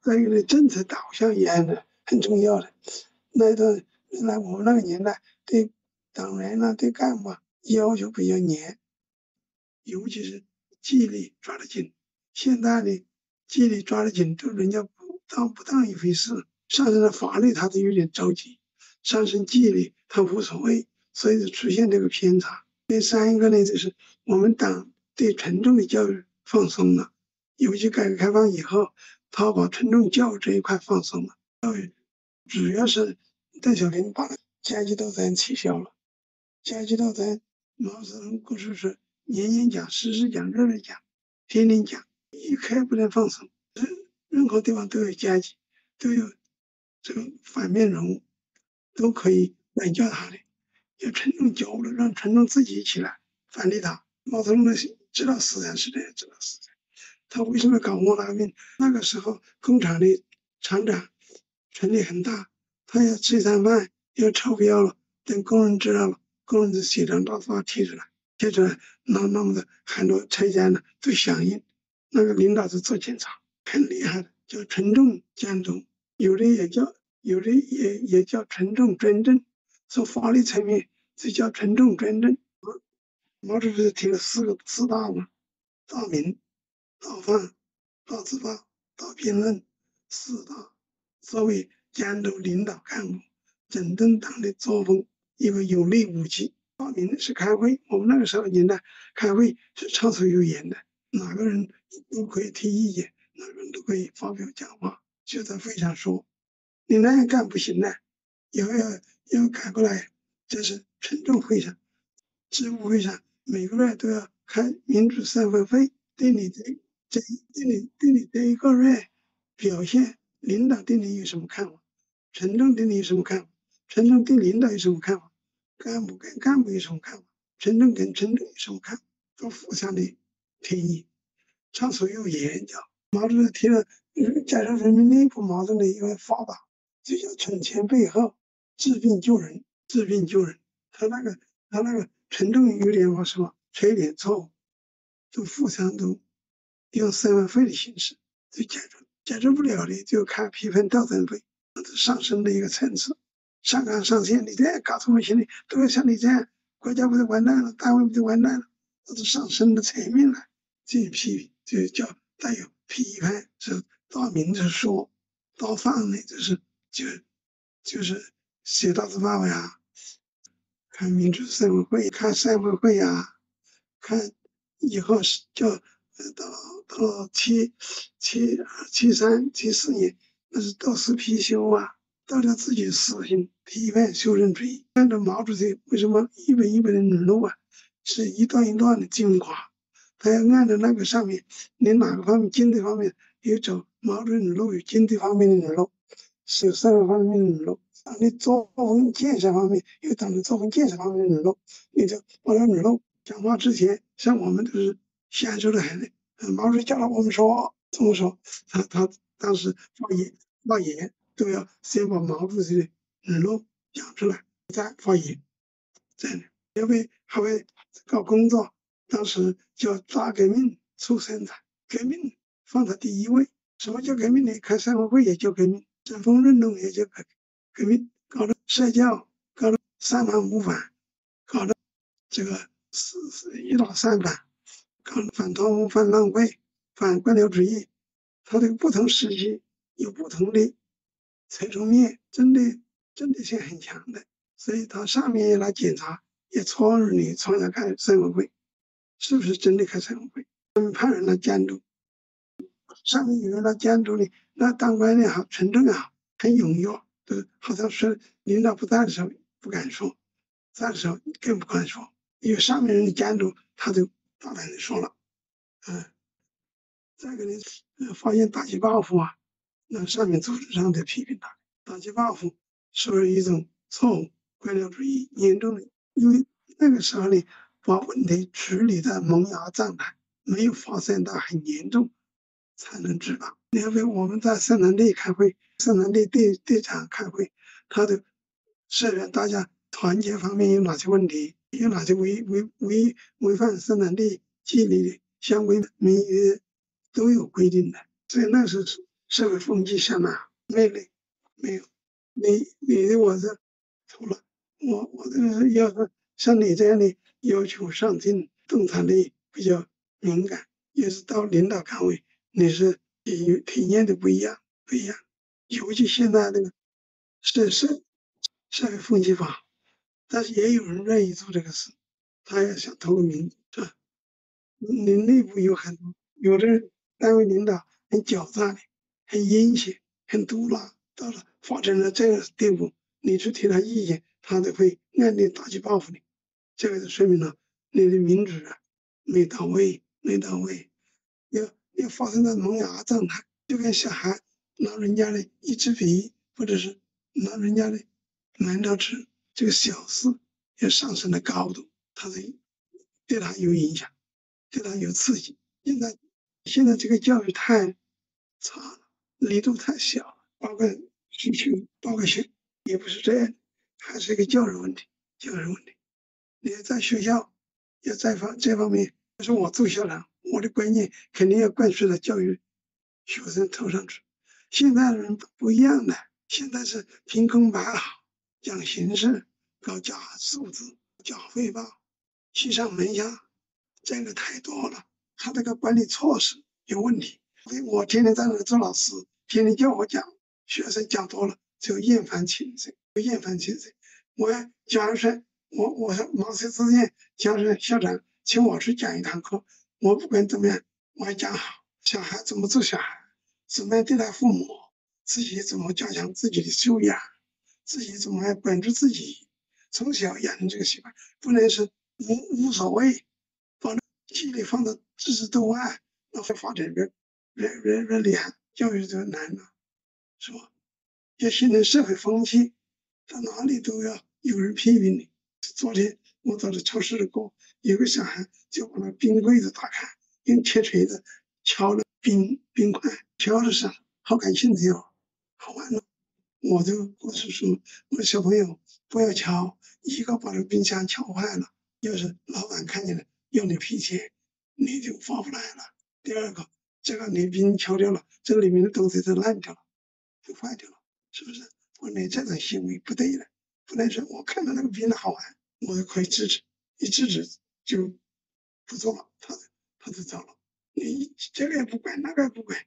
再一个呢，政策导向也很重要的。那段原来我们那个年代对党员啊、对干部要求比较严，尤其是纪律抓得紧。现在的纪律抓得紧，都人家不当一回事，上升了法律他都有点着急，上升纪律他无所谓，所以就出现这个偏差。第三一个呢，就是我们党对群众的教育放松了，尤其改革开放以后，他把群众教育这一块放松了。教育主要是邓小平把阶级斗争取消了，阶级斗争毛泽东过去是年年讲、时时讲、日日讲、天天讲，一刻不能放松。任何地方都有阶级，都有这个反面人物，都可以管教他的。要群众教了，让群众自己起来反对他。毛泽东的知道思想是这样，知道思想。他为什么搞莫大命？那个时候工厂的厂长权力很大，他要吃餐饭要超标了，等工人知道了，工人就写张大字报贴出来，那么的很多车间呢都响应，那个领导就做检查，很厉害的，叫群众监督，有的也叫群众专政，从法律层面就叫群众专政。毛主席提了四大嘛，大民、大放、大自报、大辩论，四大作为监督领导干部、整顿党的作风一个有力武器。大民是开会，我们那个时候年代开会是畅所欲言的，哪个人都可以提意见，哪个人都可以发表讲话，就在会上说。你那样干不行的，以后要改过来，这是群众会上、支部会上，每个月都要开民主三分会，对你这一个月表现，领导对你有什么看法？群众对你有什么看法？群众对领导有什么看法？干部跟干部有什么看法？群众跟群众有什么看法？都互相的提议，畅所欲言讲。毛主席提了加上人民内部矛盾的一个方法，就叫惩前毖后，治病救人，治病救人。他那个群众有点什么缺点错误，都互相都用三万会的形式就解决不了的，就开批判斗争会，上升的一个层次。上纲上线，你这样搞出不行的，都要像你这样，国家不就完蛋了，单位不就完蛋了，都是上升的层面来进行批评，就叫带有批判。是大明是说，大放呢就是写大字报呀，看民主社会会，看社会会呀，看以后是叫到73、74年，那是斗私批修啊，到了自己死心，批判修正主义。按照毛主席为什么一本一本的语录啊，是一段一段的精华，他要按照那个上面，你哪个方面经济方面有走毛主席语录，有经济方面的语录，是有社会方面的语录。党的作风建设方面有党的作风建设方面的语录，你就把它语录讲话之前，像我们都是享受的很。毛主席叫了我们说这么说，他当时发言都要先把毛主席的语录讲出来再发言，这样的。还会搞工作，当时叫大革命促生产，革命放在第一位。什么叫革命呢？开三合会也叫革命，整风运动也叫革命，搞了社教，搞了三反五反，搞了这个一打三反，搞了反贪污、反浪费、反官僚主义。它这个不同时期有不同的侧重面，针对性很强的，所以它上面也来检查，也错认你创下开三合会，是不是真的开三合会？派人来监督，上面有人来监督你，那当官的也好，群众也好，很踊跃，都好像说领导不在的时候不敢说，在的时候更不敢说，因为上面人的监督，他就大胆的说了。再一个呢，发现打击报复啊，那上面组织上的批评他，打击报复是不是一种错误？官僚主义严重的，因为那个时候呢，把问题处理在萌芽状态，没有发展到很严重，才能知道。因为我们在生产队开会，生产队队长开会，他的社员大家团结方面有哪些问题，有哪些违反生产队纪律的相关民约都有规定的，所以那是社会风气下呢，没累，没有。你的我这错了，我这个要是像你这样的要求上进、洞察力比较敏感，也是到领导岗位，你是体验的不一样，不一样。尤其现在这个社会风气法，但是也有人愿意做这个事，他也想透明，是吧？你内部有很多，有的人单位领导很狡诈的，很阴险，很毒辣，到了发展到这个地步，你去提他意见，他都会暗地打击报复你。这个就说明了你的民主啊没到位，没到位。要发生在萌芽状态，就跟小孩拿人家的一支笔，或者是拿人家的馒头吃，这个小事要上升的高度，他是对他有影响，对他有刺激。现在这个教育太差了，力度太小了，包括需求，包括也不是这样，还是一个教育问题，教育问题。你在学校要这方面，是我做校长，我的观念肯定要灌输到教育学生头上去。现在的人不一样的，现在是凭空摆好，讲形式，搞假数字、假汇报，欺上瞒下，这个太多了。他这个管理措施有问题。我天天在那做老师，天天叫我讲，学生讲多了就厌烦情绪，厌烦情绪。假如说我毛遂自荐，假如说校长请我去讲一堂课，我不管怎么样，我要讲好小孩怎么做小孩，怎么样对待父母，自己怎么加强自己的修养，自己怎么样管住自己，从小养成这个习惯，不能是无所谓，把精力放到知识多外，那会发展越厉害，教育就难了，是吧？要形成社会风气，到哪里都要有人批评你。昨天我到了超市里过，有个小孩就把那冰柜子打开，用铁锤子敲了冰块，敲的时候好感兴趣哦，好玩哦。我是说，我小朋友不要敲，一个把这冰箱敲坏了，要是老板看见了要你赔钱，你就划不来了。第二个，这个你冰敲掉了，这里面的东西都烂掉了，就坏掉了，是不是？我说你这种行为不对了，不能说我看到那个冰的好玩，我就可以制止，一制止就不做了，他就走了。你这个也不管，那个也不管，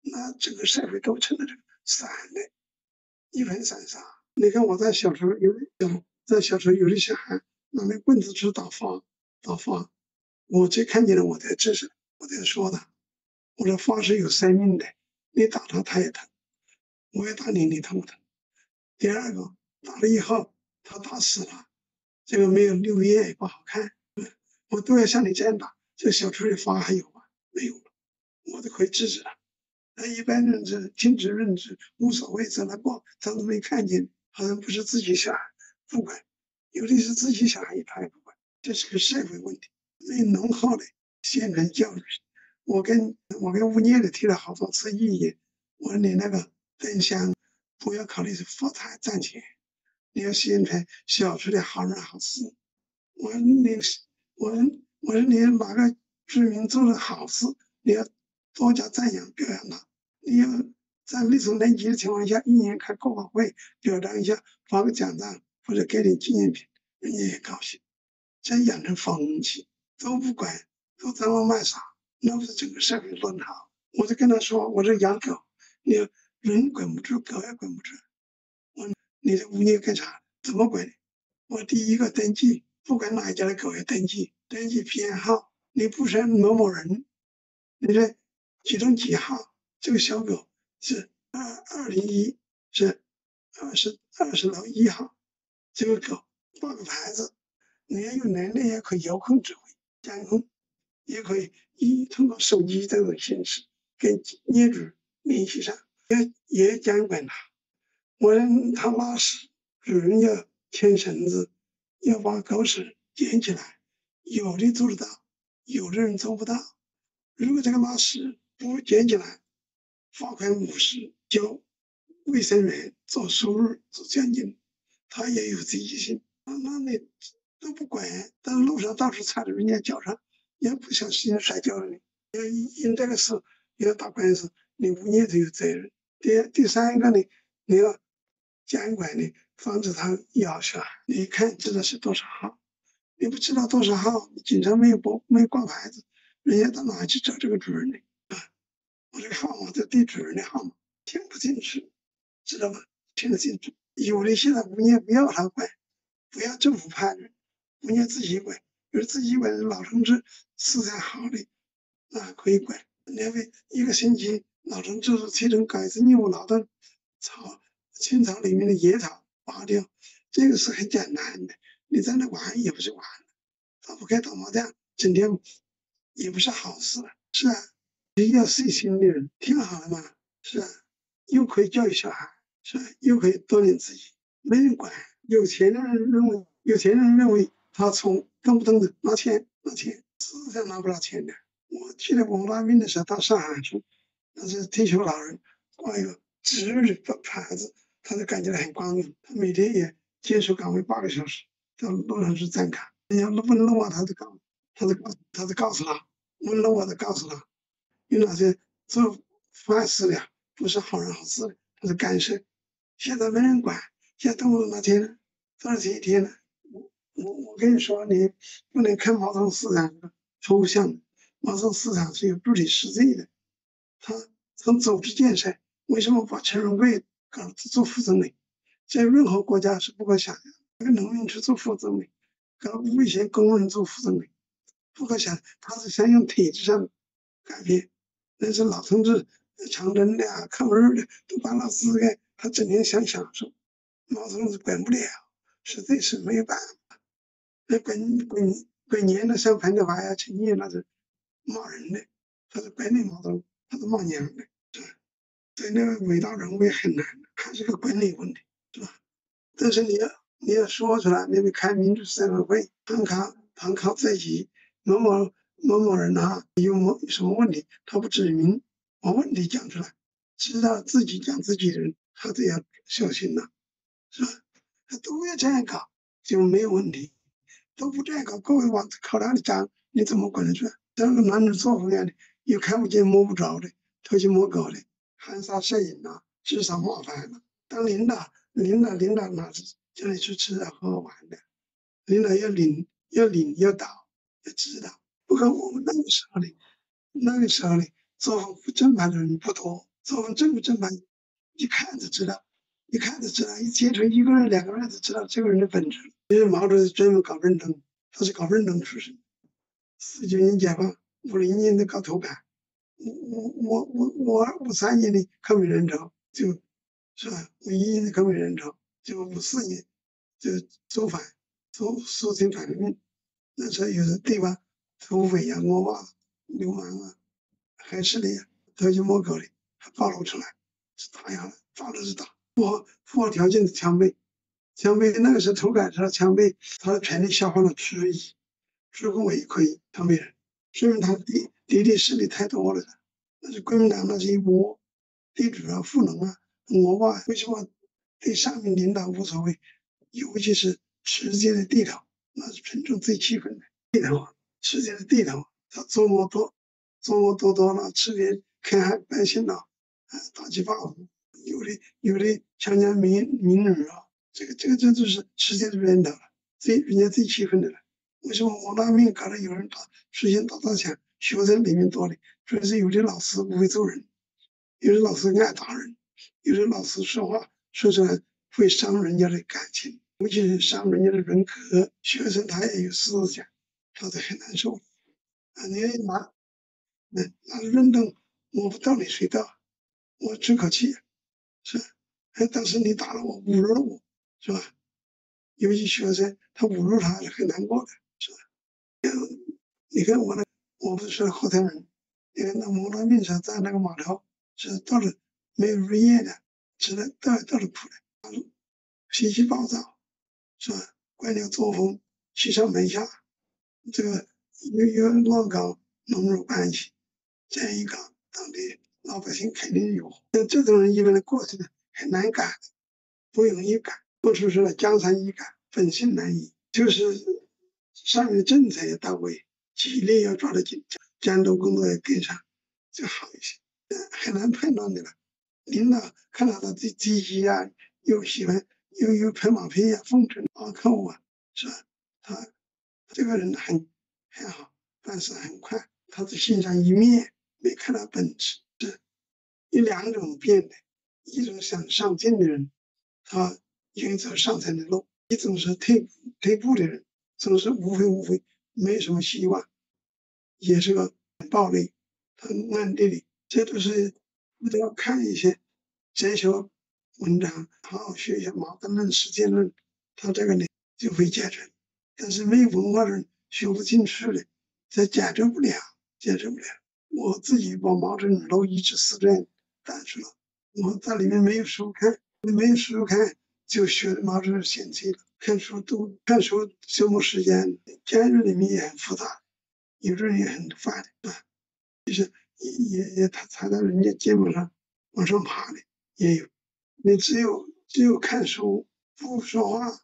那整个社会都成了这个散的，一盘散沙。你看我在小时候有的小孩拿那棍子去打发，我最看见了我的知识，我在说他，我说花是有生命的，你打他他也疼，我也打你，你疼不疼？第二个打了以后他打死了，这个没有留叶也不好看，我都要像你这样打，这小区里花还有吗？没有了，我都可以制止了。那一般人是听之任之，无所谓，在那逛，他都没看见，好像不是自己小孩，不管，有的是自己小孩，他也不管，这是个社会问题。所以浓厚的宣传教育，我跟物业的提了好多次意见，我说你那个灯箱不要考虑是发财赚钱，你要宣传小区的好人好事。我说你，我说你哪个居民做了好事，你要多加赞扬表扬他。你要在力所能及的情况下，一年开过晚会，表彰一下，发个奖状或者给点纪念品，人家也高兴。这养成风气，都不管，都在那卖傻，那不是整个社会乱套。我就跟他说，我这养狗，你人管不住，狗也管不住。你这物业干啥？怎么管？我第一个登记，不管哪一家的狗要登记，登记编号。你不是某某人，你这几中几号？这个小狗是201，是20楼1号。这个狗挂个牌子，你要有能力也可以遥控指挥监控，也可以通过手机这种形式跟业主联系上，也监管它。我让他拉屎，主人要牵绳子，要把狗屎捡起来。有的做得到，有的人做不到。如果这个拉屎不捡起来，罚款50，交卫生员做收入做奖金，他也有积极性。那你都不管，在路上到处踩在人家脚上，也不小心摔跤了，因这个事要打官司，你物业就有责任。第三个呢，你要监管的防止他咬小孩，你一看知道是多少号，你不知道多少号，警察没有挂牌子，人家到哪去找这个主人呢？我这个号码这地主人的号码听不进去，知道吗？听得进去。有的现在物业不要他管，不要政府派人，物业自己管。就是自己管老同志思想好的，那可以管。因为一个星期老同志切成改次任务劳动草青草里面的野草拔掉，这个是很简单的。你在那玩也不是玩，打不开打麻将，整天也不是好事。是啊，要细心的人，挺好的嘛。是啊，又可以教育小孩，是啊，又可以锻炼自己，没人管。有钱人认为他动不动的拿钱，实际上拿不到钱的。我记得我当兵的时候到上海去，那是退休老人挂一个值日的牌子，他就感觉到很光荣。他每天也坚守岗位8个小时，到路上去站岗。人家问了我，他就告诉他，问了我就告诉他，有哪些做坏事的不是好人好事的，他是干涉。现在没人管，现在动不动拿钱，多少钱一天呢？我跟你说，你不能看毛泽东思想抽象的，毛泽东思想是有具体实际的。他从组织建设，为什么把陈荣贵搞做副总理？在任何国家是不可想象，那个农民去做副总理，搞危险工人做副总理，不可想。他是想用体制上改变。那是老同志长征的抗日的都把老资格，他整天想享受，毛泽东是管不了，实在是没有办法。那滚年的像彭德怀呀、陈毅那是骂人的，他是管理毛泽东，他是骂娘的，是吧？所以那个伟大人物也很难，还是个管理问题，是吧？但是你要说出来，你得开民主社会，堂考在即，某某人有什么问题，他不指明把问题讲出来，知道自己讲自己的人，他就要小心了，是吧？他都要这样搞，就没有问题。都不这样搞，各位往考哪里长，你怎么管得出来？像个男女作风一样的，又看不见摸不着的，偷鸡摸狗的，含沙射影啊，指手画脚了。当领导哪是叫你去吃喝玩的？领导要领要导，要指导。不过我们那个时候呢，作风不正派的人不多，作风正不正派，一看就知道，一接触一个人2个人就知道这个人的本质。因为毛主席专门搞认同，他是搞认同出身。49年解放，50年的搞投改，我53年的抗美援朝，就是吧？51年的抗美援朝，就54年就走肃清反革命。那时候有的地方土匪呀、恶霸、流氓啊、黑势力啊，偷鸡摸狗的，还暴露出来，是打压的，抓的是打。符合条件的枪毙。枪毙那个时候投改时候枪毙，他的权力下放了区域，职工也可以枪毙人，说明他敌对势力太多了。那是国民党那是一波地主啊、富农啊、恶霸，为什么对上面领导无所谓？尤其是直接的地头，那是群众最气愤的地头，直接的地头，他作恶多端了，吃点坑害百姓了，打击报复，有的强奸民女啊。这就是直接的源头了，人家最气愤的了。为什么我那边搞得有人出现打砸抢，学生里面多的，主要是有的老师不会做人，有的老师爱打人，有的老师说话说出来会伤人家的感情，尤其是伤人家的人格。学生他也有思想，他就很难受啊！你拿认同，我不道理谁道？我出口气，是吧？当时你打了我，侮辱了我。是吧？尤其学生，他侮辱他是很难过的，是吧？你看我不是说后台人，你看那我那病上在那个码头是到了没有入夜的，只能到了苦的，脾气暴躁，是吧？官僚作风，欺上瞒下，这个又乱搞农奴关系，这样一搞，当地老百姓肯定有。像这种人一般的过去的很难改，不容易改。过去说江山易改，本性难移，就是上面的政策要到位，纪律要抓得紧，监督工作要跟上，就好一些。很难判断的了。领导看到他积极啊，又喜欢又拍马屁啊，奉承客户啊，是吧？他这个人很好，办事很快，他只欣赏一面，没看到本质。有两种变的，一种想上进的人，他愿意走上层的路；一种是退步的人，总是无非，没什么希望，也是个暴力，很暗地里。这都是都要看一些哲学文章，好好学一下矛盾论、实践论，他这个呢就会解决。但是没有文化的人学不进去的，这解决不了。我自己把毛泽东楼一至四传带去了，我在里面没有书看，就学毛泽东嫌弃了。看书消磨时间，家人里面也很复杂，有的人也很烦的，就是也他踩在人家肩膀上往上爬的也有。你只有看书不说话，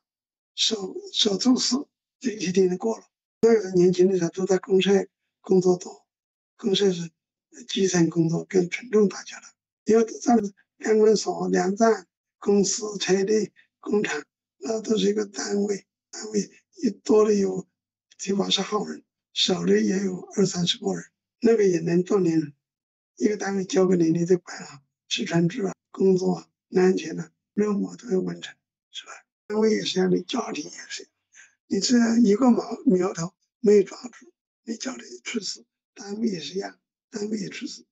少做事，这一天就过了。那个年轻的时候都在公社工作多，公社是基层工作更尊重大家的。有的在干管所、粮站、公司、车队、工厂，那都是一个单位也多的有7、8、10号人，少的也有20、30个人，那个也能锻炼人。一个单位交给你就管好，吃穿住啊，工作啊，安全啊，任务都要完成，是吧？单位也是这样的，家庭也是。你这一个苗头没有抓住，你叫你去死，单位也是一样，单位也去死。